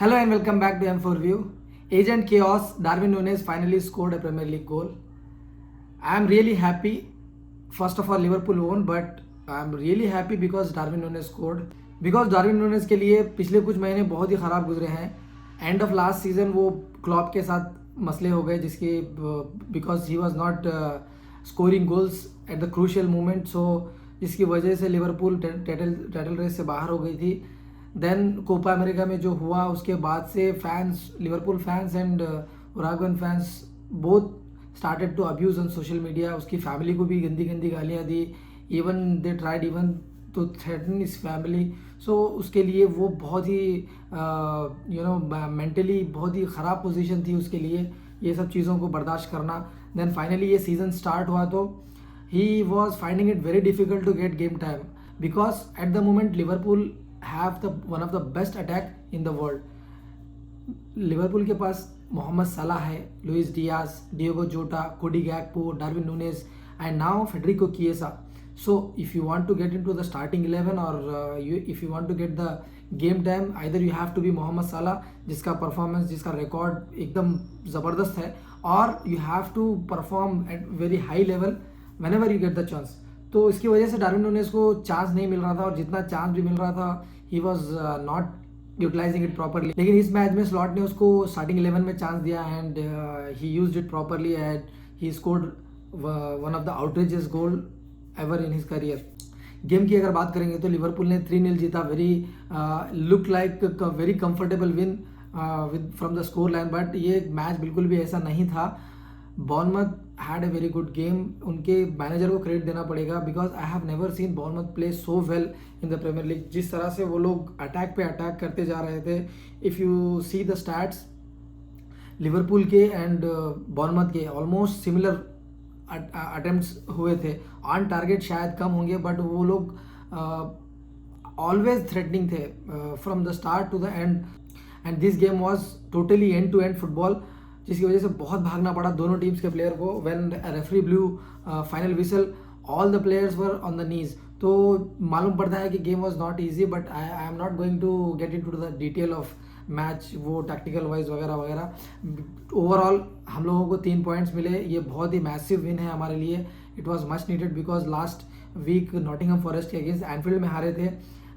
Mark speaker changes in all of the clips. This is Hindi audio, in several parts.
Speaker 1: Hello and welcome back to M4View. Agent Chaos, Darwin Núñez finally scored a Premier League goal. I am really happy. First of all, Liverpool won, but I am really happy because Darwin Núñez scored. Because Darwin Núñez के लिए पिछले कुछ महीने बहुत ही ख़राब गुजरे हैं. एंड ऑफ लास्ट सीजन वो क्लॉप के साथ मसले हो गए जिसके because he was not scoring goals at the crucial moment, so जिसकी वजह से लिवरपूल टाइटल रेस से बाहर हो गई थी. देन कोपा अमेरिका में जो हुआ उसके बाद से fans, Liverpool fans and Uruguayan fans both started to abuse on social media. उसकी फैमिली को भी गंदी गंदी गालियाँ दी. Even they tried even to threaten his family. So उसके लिए वो बहुत ही मेंटली बहुत ही ख़राब पोजीशन थी उसके लिए ये सब चीज़ों को बर्दाश्त करना. देन फाइनली ये सीज़न स्टार्ट हुआ तो he was finding it very difficult to get game time because at the moment Liverpool have the one of the best attack in the world. Liverpool के पास मोहम्मद सलाह है, Luis Diaz, Diogo Jota, Cody Gakpo, Darwin Nunez and now Federico Chiesa. So if you want to get into the starting 11 or if you want to get the game time, either you have to be Mohamed Salah जिसका परफॉर्मेंस, जिसका रिकॉर्ड एकदम ज़बरदस्त है, और you have to perform at very high level whenever you get the chance. तो इसकी वजह से डार्विन नूनेज को चांस नहीं मिल रहा था, और जितना चांस भी मिल रहा था he was not utilizing it properly. लेकिन इस मैच में स्लॉट ने उसको स्टार्टिंग 11 में चांस दिया and he used it properly and he scored one of the outrageous goal ever in his career. Game की अगर बात करेंगे तो लिवरपूल ने 3-0 जीता. Very look like very comfortable win with from the score line, but ये मैच बिल्कुल भी ऐसा नहीं था. Bournemouth had a very good game. उनके मैनेजर को क्रेडिट देना पड़ेगा because I have never seen Bournemouth play so well in the Premier League. जिस तरह से वो लोग अटैक पे अटैक करते जा रहे थे, if you see the stats Liverpool के एंड बॉर्नमथ के ऑलमोस्ट सिमिलर अटेम्प्ट्स हुए थे. ऑन टारगेट शायद कम होंगे, बट वो लोग ऑलवेज थ्रेटनिंग थे from the start to the end. And this game was totally end to end football, जिसकी वजह से बहुत भागना पड़ा दोनों टीम्स के प्लेयर को. When referee blew final whistle, all the players were on the knees. तो मालूम पड़ता है कि game was not easy, but I am not going to get into the detail of match, वो टैक्टिकल वाइज वगैरह वगैरह. ओवरऑल हम लोगों को 3 पॉइंट्स मिले. ये बहुत ही मैसिव विन है हमारे लिए. It was much needed because last week Nottingham Forest के अगेंस्ट एनफील्ड में हारे थे,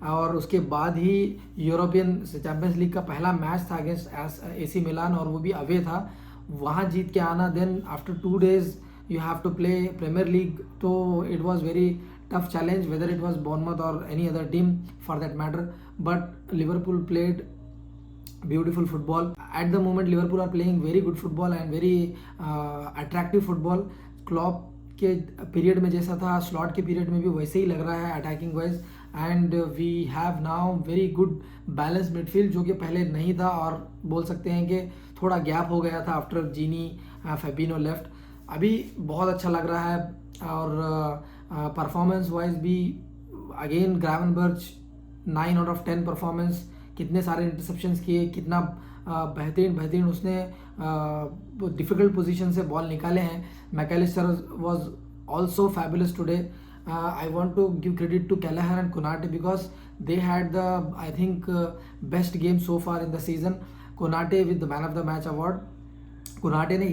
Speaker 1: और उसके बाद ही यूरोपियन चैम्पियंस लीग का पहला मैच था अगेंस्ट एसी मिलान, और वो भी अवे था. वहाँ जीत के आना, then after 2 days you have to play Premier League. तो it was very tough challenge whether it was Bournemouth और any other team for that matter. But Liverpool played beautiful football. At the moment Liverpool are playing very good football and very attractive football. Klopp के पीरियड में जैसा था, स्लॉट के पीरियड में भी वैसे ही लग रहा है attacking wise. And we have now very good balance midfield, जो कि पहले नहीं था, और बोल सकते हैं कि थोड़ा गैप हो गया था आफ्टर जीनी फैबिनो लेफ्ट. अभी बहुत अच्छा लग रहा है. और परफॉर्मेंस वाइज भी अगेन ग्रावनबर्च 9 out of 10 परफॉर्मेंस. कितने सारे इंटरसेप्शंस किए, कितना बेहतरीन उसने डिफिकल्ट पोजीशन से बॉल निकाले हैं. McAllister was also fabulous today. I want to give credit to Kelleher and Konate because they had the I think best game so far in the season. Konate with the man of the match award. Konate ने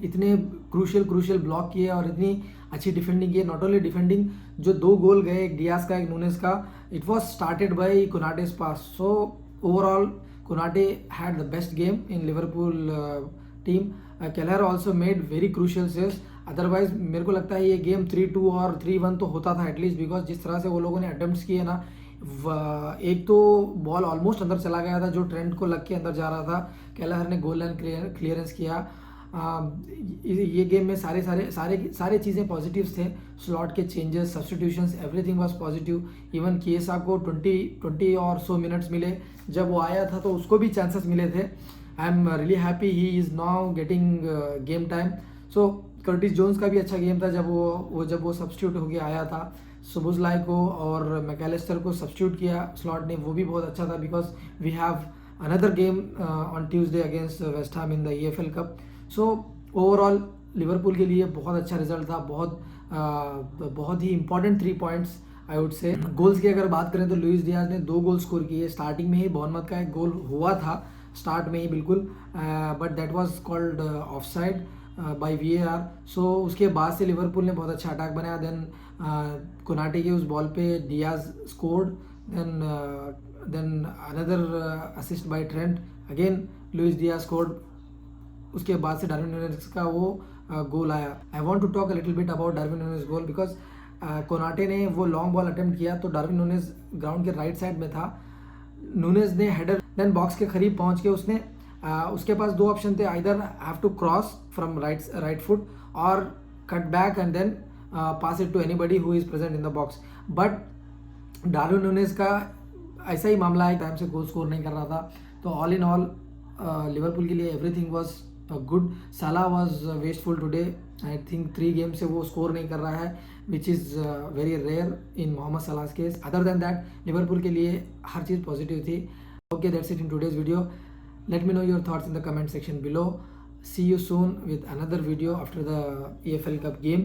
Speaker 1: इतने क्रूशियल ब्लॉक किए और इतनी अच्छी डिफेंडिंग की. नॉट ओनली डिफेंडिंग, जो 2 गोल गए, एक डियास का एक नूनेस का, it was started by Konate's pass. So overall Konate had the best game in Liverpool team. Kelleher also made very crucial saves. Otherwise मेरे को लगता है ये गेम 3-2 और 3-1 तो होता था एटलीस्ट, बिकॉज जिस तरह से वो लोगों ने अटेम्प्ट्स किए ना, एक तो बॉल ऑलमोस्ट अंदर चला गया था जो ट्रेंड को लग के अंदर जा रहा था. केलर ने गोल लाइन क्लियरेंस किया. ये गेम में सारे चीज़ें पॉजिटिव्स थे. स्लॉट के changes, substitutions, everything was positive. Even Chiesa को 20 और सो मिनट्स मिले. जब वो आया था तो उसको भी चांसेस मिले थे. I am really happy he is now getting game time. So Curtis Jones का भी अच्छा गेम था जब वो सब्स्टिट्यूट होके आया था. सुबुज़लाई को और मैकलिस्टर को सब्स्टिट्यूट किया स्लॉट ने, वो भी बहुत अच्छा था because we have another game on Tuesday against West Ham in the EFL cup. So overall Liverpool के लिए बहुत अच्छा रिजल्ट था. बहुत ही important 3 points I would say. Goals की अगर बात करें तो लुइस डियाज ने 2 गोल स्कोर किए. स्टार्टिंग में ही बॉर्नमथ का एक गोल हुआ था स्टार्ट में ही बिल्कुल, but that was called offside by VAR. सो उसके बाद से लिवरपूल ने बहुत अच्छा अटैक बनाया. देन कोनाटे के उस बॉल पे Diaz scored. Then another assist by Trent. Again Luis Diaz scored. उसके बाद से डार्विन नुनेज का वो गोल आया. I want to talk a little bit about Darwin Nunez goal because Konate ने वो लॉन्ग बॉल अटेम्प्ट किया तो डार्विन नुनेज ग्राउंड के राइट साइड में था. नुनेज ने हेडर देन बॉक्स के करीब पहुंच के उसने उसके पास दो ऑप्शन थे. Either have to cross from right foot और cut back and then pass it to anybody who is present in the box. But Darwin Nunez का ऐसा ही मामला है, टाइम से गोल स्कोर नहीं कर रहा था. तो ऑल इन ऑल लिवरपूल के लिए everything was good. Salah was wasteful today. I think 3 game से वो स्कोर नहीं कर रहा है, which is very rare in Mohamed Salah case. Other than that Liverpool के लिए हर चीज़ पॉजिटिव थी. Okay, that's it in today's video. Let me know your thoughts in the comment section below. See you soon with another video after the EFL Cup game.